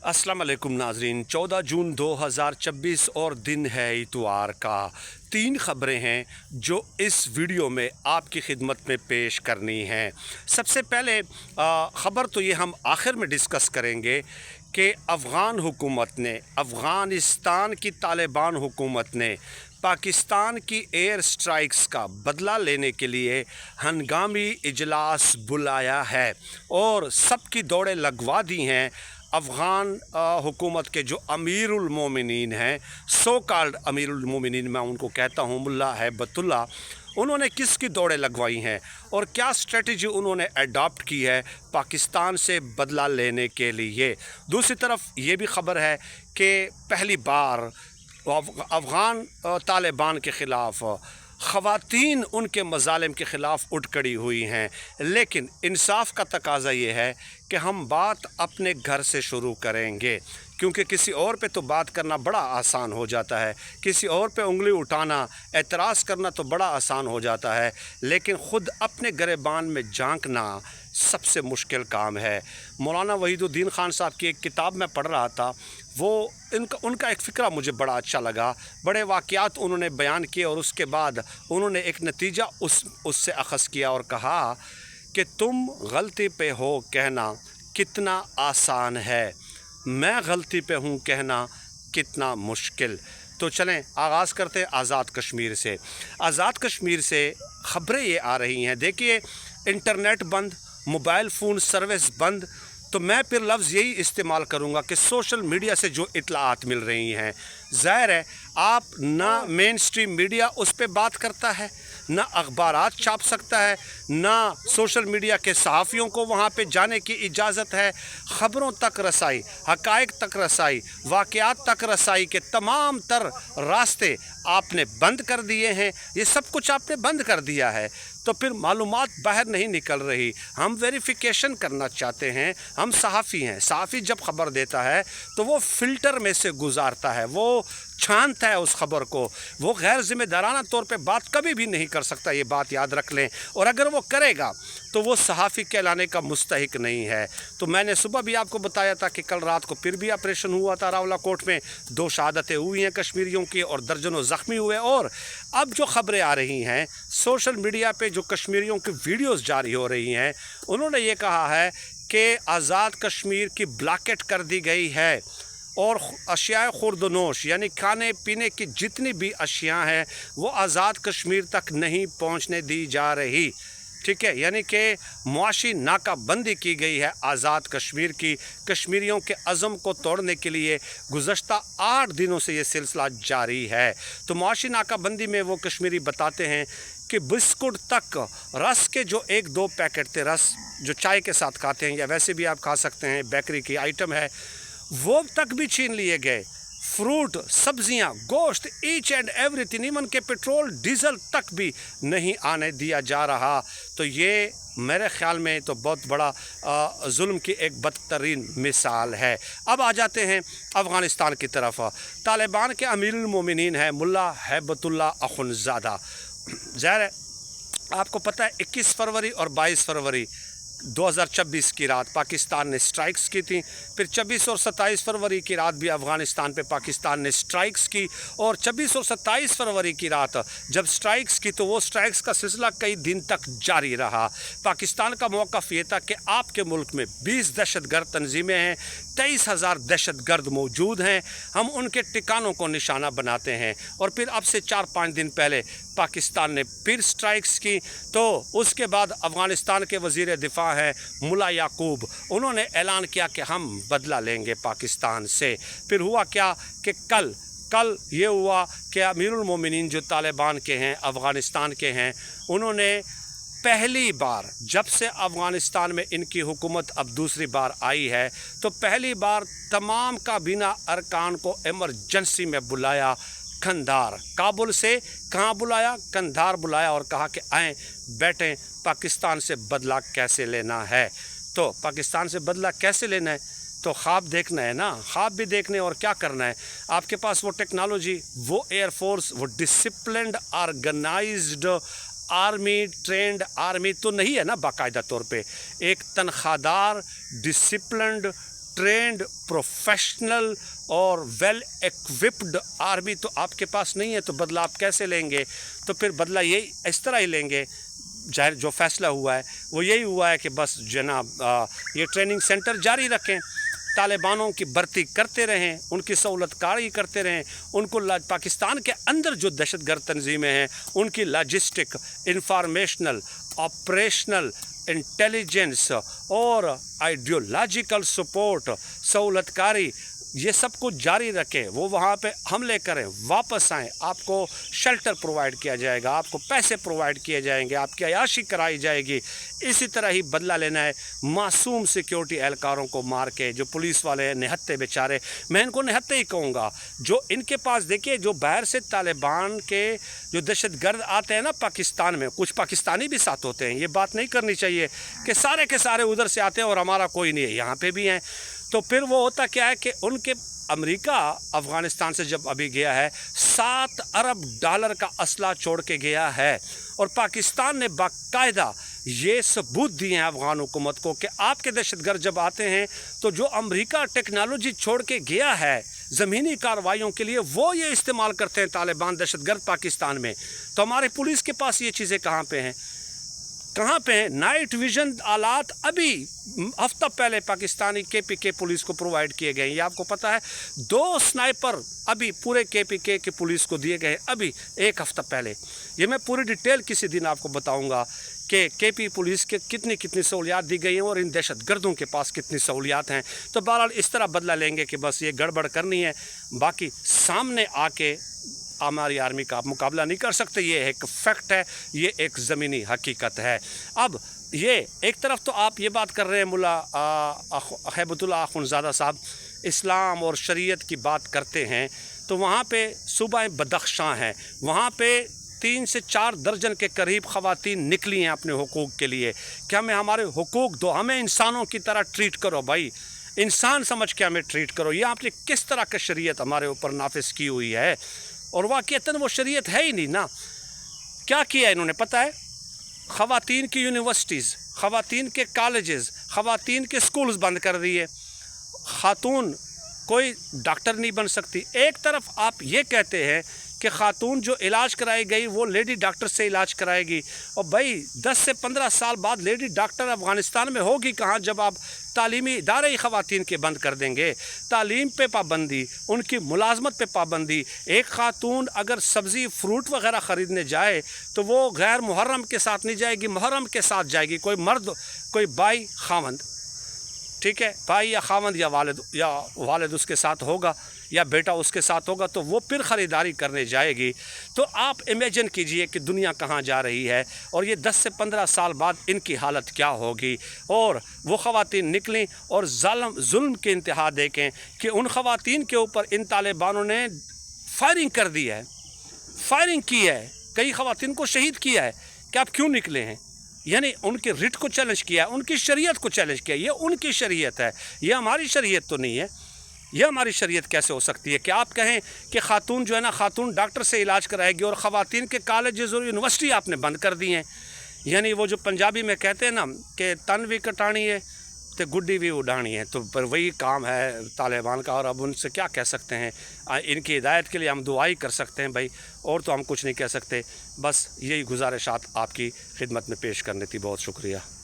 अस्सलाम वालेकुम नाजरीन। 14 जून 2026 और दिन है इतवार का। 3 ख़बरें हैं जो इस वीडियो में आपकी खिदमत में पेश करनी हैं। सबसे पहले ख़बर तो ये हम आखिर में डिस्कस करेंगे कि अफ़गान हुकूमत ने, अफ़गानिस्तान की तालिबान हुकूमत ने पाकिस्तान की एयर स्ट्राइक्स का बदला लेने के लिए हंगामी इजलास बुलाया है और सबकी दौड़ें लगवा दी हैं। अफ़गान हुकूमत के जो अमीरुल मोमिनीन हैं, सो कॉल्ड अमीरुल मोमिनीन मैं उनको कहता हूँ, मुल्ला हैबतुल्ला, उन्होंने किसकी दौड़ें लगवाई हैं और क्या स्ट्रेटजी उन्होंने अडॉप्ट की है पाकिस्तान से बदला लेने के लिए। दूसरी तरफ ये भी ख़बर है कि पहली बार अफ़गान तालिबान के ख़िलाफ़ ख़वातीन उनके मज़ालिम के ख़िलाफ़ उठ खड़ी हुई हैं, लेकिन इंसाफ का तकाज़ा ये है कि हम बात अपने घर से शुरू करेंगे, क्योंकि किसी और पे तो बात करना बड़ा आसान हो जाता है, किसी और पे उंगली उठाना, एतराज़ करना तो बड़ा आसान हो जाता है, लेकिन ख़ुद अपने गिरबान में झांकना सबसे मुश्किल काम है। मौलाना वहीदुद्दीन ख़ान साहब की एक किताब में पढ़ रहा था, वो उनका एक फ़िक्रा मुझे बड़ा अच्छा लगा। बड़े वाक़यात उन्होंने बयान किए और उसके बाद उन्होंने एक नतीजा उससे अख़ज़ किया और कहा कि तुम गलती पे हो कहना कितना आसान है, मैं गलती पे हूँ कहना कितना मुश्किल। तो चलें आगाज़ करते हैं आज़ाद कश्मीर से। आज़ाद कश्मीर से ख़बरें ये आ रही हैं, देखिए इंटरनेट बंद, मोबाइल फ़ोन सर्विस बंद, तो मैं फिर लफ्ज़ यही इस्तेमाल करूँगा कि सोशल मीडिया से जो इत्तलाआत मिल रही हैं, ज़ाहिर है आप ना मेन स्ट्रीम मीडिया उस पर बात करता है, ना अखबारात छाप सकता है, ना सोशल मीडिया के सहाफ़ियों को वहाँ पे जाने की इजाज़त है। ख़बरों तक रसाई, हक़ाइक़ तक रसाई, वाक़यात तक रसाई के तमाम तर रास्ते आपने बंद कर दिए हैं। ये सब कुछ आपने बंद कर दिया है, तो फिर मालूमात बाहर नहीं निकल रही। हम वेरिफिकेशन करना चाहते हैं, हम सहाफ़ी हैं, सहाफ़ी जब ख़बर देता है तो वो फ़िल्टर में से गुज़ारता है, वो छानता है उस ख़बर को, वो गैर ज़िम्मेदाराना तौर पे बात कभी भी नहीं कर सकता, ये बात याद रख लें। और अगर वो करेगा तो वो सहाफ़ी कहलाने का मुस्तहिक नहीं है। तो मैंने सुबह भी आपको बताया था कि कल रात को फिर भी ऑपरेशन हुआ था रावलाकोट में, 2 शहादतें हुई हैं कश्मीरियों की और दर्जनों ज़ख्मी हुए। और अब जो ख़बरें आ रही हैं सोशल मीडिया पे, जो कश्मीरियों की वीडियोज़ जारी हो रही हैं, उन्होंने ये कहा है कि आज़ाद कश्मीर की ब्लॉकेट कर दी गई है और अशियाए खुर्दनोश यानी खाने पीने की जितनी भी अशिया हैं वो आज़ाद कश्मीर तक नहीं पहुंचने दी जा रही। ठीक है, यानी कि मुआशी नाकाबंदी की गई है आज़ाद कश्मीर की। कश्मीरियों के अज़म को तोड़ने के लिए गुज़श्ता 8 दिनों से ये सिलसिला जारी है। तो मुआशी नाकाबंदी में वो कश्मीरी बताते हैं कि बिस्कुट तक, रस के जो 1-2 पैकेट थे, रस जो चाय के साथ खाते हैं या वैसे भी आप खा सकते हैं, बेकरी की आइटम है, वो तक भी छीन लिए गए। फ्रूट, सब्जियां, गोश्त, ईच एंड एवरीथिंग, इवन के पेट्रोल डीजल तक भी नहीं आने दिया जा रहा। तो ये मेरे ख़्याल में तो बहुत बड़ा जुल्म की एक बदतरीन मिसाल है। अब आ जाते हैं अफ़गानिस्तान की तरफ। तालिबान के अमीरुल मोमिनीन है मुल्ला हैबतुल्ला अख़ुनज़ादा। ज़ाहिर है आपको पता है 21 फरवरी और 22 फरवरी 2026 की रात पाकिस्तान ने स्ट्राइक्स की थी। फिर 24 और 27 फरवरी की रात भी अफ़गानिस्तान पे पाकिस्तान ने स्ट्राइक्स की, और 24 और 27 फरवरी की रात जब स्ट्राइक्स की तो वो स्ट्राइक्स का सिलसिला कई दिन तक जारी रहा। पाकिस्तान का मौक़िफ़ ये था कि आपके मुल्क में 20 दहशतगर्द तंजीमें हैं, 23,000 दहशतगर्द मौजूद हैं, हम उनके ठिकानों को निशाना बनाते हैं। और फिर अब से 4-5 दिन पहले पाकिस्तान ने फिर स्ट्राइक्स की। तो उसके बाद अफ़गानिस्तान के वज़ीर दिफ़ा हैं मुल्ला याकूब, उन्होंने ऐलान किया कि हम बदला लेंगे पाकिस्तान से। फिर हुआ क्या कि कल ये हुआ कि अमीरुल मोमिनीन जो तालिबान के हैं, अफ़गानिस्तान के हैं, उन्होंने पहली बार जब से अफ़गानिस्तान में इनकी हुकूमत अब दूसरी बार आई है, तो पहली बार तमाम काबीना अरकान को एमरजेंसी में बुलाया कंधार। काबुल से कहाँ बुलाया? कंधार बुलाया और कहा कि आएँ बैठें, पाकिस्तान से बदला कैसे लेना है। तो पाकिस्तान से बदला कैसे लेना है? तो ख्वाब देखना है ना, ख्वाब भी देखने और क्या करना है। आपके पास वो टेक्नोलॉजी, वो एयरफोर्स, वो disciplined organised army, trained army तो नहीं है ना बाकायदा तौर पे। एक तनख्वाहदार, डिसिप्लिन्ड, ट्रेंड प्रोफेशनल और वेल इक्विप्ड आर्मी तो आपके पास नहीं है, तो बदला आप कैसे लेंगे? तो फिर बदला यही इस तरह ही लेंगे। जाहिर जो फैसला हुआ है वो यही हुआ है कि बस जनाब ये ट्रेनिंग सेंटर जारी रखें, तालिबानों की भर्ती करते रहें, उनकी सहूलतकारी करते रहें, उनको पाकिस्तान के अंदर जो दहशतगर्द तंजीमें हैं उनकी लॉजिस्टिक, इंफॉर्मेशनल, ऑपरेशनल, इंटेलिजेंस और आइडियोलॉजिकल सपोर्ट, सहूलतकारी, ये सब कुछ जारी रखें। वो वहाँ पे हमले करें, वापस आएँ, आपको शेल्टर प्रोवाइड किया जाएगा, आपको पैसे प्रोवाइड किए जाएंगे, आपकी अयाशी कराई जाएगी। इसी तरह ही बदला लेना है मासूम सिक्योरिटी एहलकारों को मार के, जो पुलिस वाले हैं निहत्ते बेचारे, मैं इनको निहत्ते ही कहूँगा, जो इनके पास देखिए जो बाहर से तालिबान के जो दहशतगर्द आते हैं ना पाकिस्तान में, कुछ पाकिस्तानी भी साथ होते हैं, ये बात नहीं करनी चाहिए कि सारे के सारे उधर से आते हैं और हमारा कोई नहीं है, यहाँ पे भी हैं। तो फिर वो होता क्या है कि उनके अमेरिका अफ़गानिस्तान से जब अभी गया है 7 अरब डॉलर का असला छोड़ के गया है, और पाकिस्तान ने बाकायदा ये सबूत दिए हैं अफ़गान हुकूमत को कि आपके दहशतगर्द जब आते हैं तो जो अमेरिका टेक्नोलॉजी छोड़ के गया है ज़मीनी कार्रवाइयों के लिए, वो ये इस्तेमाल करते हैं तालिबान दहशतगर्द पाकिस्तान में। तो हमारे पुलिस के पास ये चीज़ें कहाँ पे हैं? कहाँ पे हैं? नाइट विजन आलात अभी हफ्ता पहले पाकिस्तानी KPK पुलिस को प्रोवाइड किए गए हैं, ये आपको पता है। 2 स्नाइपर अभी पूरे KPK के पुलिस को दिए गए अभी 1 हफ्ता पहले। ये मैं पूरी डिटेल किसी दिन आपको बताऊंगा कि KP पुलिस के कितनी सहूलियात दी गई हैं और इन दहशतगर्दों के पास कितनी सहूलियात हैं। तो बहरहाल इस तरह बदला लेंगे कि बस ये गड़बड़ करनी है, बाकी सामने आके हमारी आर्मी का आप मुकाबला नहीं कर सकते, ये एक फैक्ट है, ये एक ज़मीनी हकीकत है। अब ये एक तरफ तो आप ये बात कर रहे हैं मुल्ला हैबतुल्लाह अखुंज़ादा साहब इस्लाम और शरीयत की बात करते हैं, तो वहाँ पे सूबा बदख्शां हैं, वहाँ पे 3 से 4 दर्जन के करीब ख़वातीन निकली हैं अपने हुकूक के लिए कि हमें हमारे हुकूक दो, हमें इंसानों की तरह ट्रीट करो भाई, इंसान समझ के हमें ट्रीट करो। ये आपने किस तरह का शरीयत हमारे ऊपर नाफिज की हुई है, और वाक़ईतन वो शरीयत है ही नहीं ना। क्या किया इन्होंने पता है? ख़वातीन की यूनिवर्सिटीज़, ख़वातीन के कॉलेजेस, ख़वातीन के स्कूल्स बंद कर दिए। ख़ातून कोई डॉक्टर नहीं बन सकती। एक तरफ आप ये कहते हैं कि ख़ातून जो इलाज कराई गई वो लेडी डॉक्टर से इलाज कराएगी, और भाई 10 से 15 साल बाद लेडी डॉक्टर अफ़गानिस्तान में होगी कहाँ, जब आप तालीमी इदारे ही ख़वातीन के बंद कर देंगे। तालीम पे पाबंदी, उनकी मुलाजमत पे पाबंदी। एक ख़ातून अगर सब्ज़ी फ्रूट वग़ैरह ख़रीदने जाए तो वो गैर मुहर्रम के साथ नहीं जाएगी, मुहर्रम के साथ जाएगी। कोई मर्द, कोई भाई खावंद, ठीक है, भाई या खावंद या वालिद उसके साथ होगा या बेटा उसके साथ होगा, तो वो फिर ख़रीदारी करने जाएगी। तो आप इमेजिन कीजिए कि दुनिया कहाँ जा रही है, और ये 10 से 15 साल बाद इनकी हालत क्या होगी। और वो ख़वातीन निकलें और जुल्म की इंतहा देखें कि उन ख़वातीन के ऊपर इन तालिबानों ने फायरिंग कर दी है, फायरिंग की है, कई ख़वातीन को शहीद किया है कि आप क्यों निकले हैं। यानी उनके रिट को चैलेंज किया, उनकी शरीयत को चैलेंज किया। ये उनकी शरीयत है, ये हमारी शरीयत तो नहीं है। यह हमारी शरीयत कैसे हो सकती है कि आप कहें कि ख़ातून जो है ना, ख़ातून डॉक्टर से इलाज कराएगी, और ख़वातीन के कॉलेजेस और यूनिवर्सिटी आपने बंद कर दी हैं। यानी वो जो पंजाबी में कहते हैं ना कि तन भी कटानी है तो गुड्डी भी उड़ानी है, तो पर वही काम है तालिबान का। और अब उनसे क्या कह सकते हैं? इनकी हिदायत के लिए हम दुआ ही कर सकते हैं भाई, और तो हम कुछ नहीं कह सकते। बस यही गुजारिशात आपकी खिदमत में पेश करनी थी। बहुत शुक्रिया।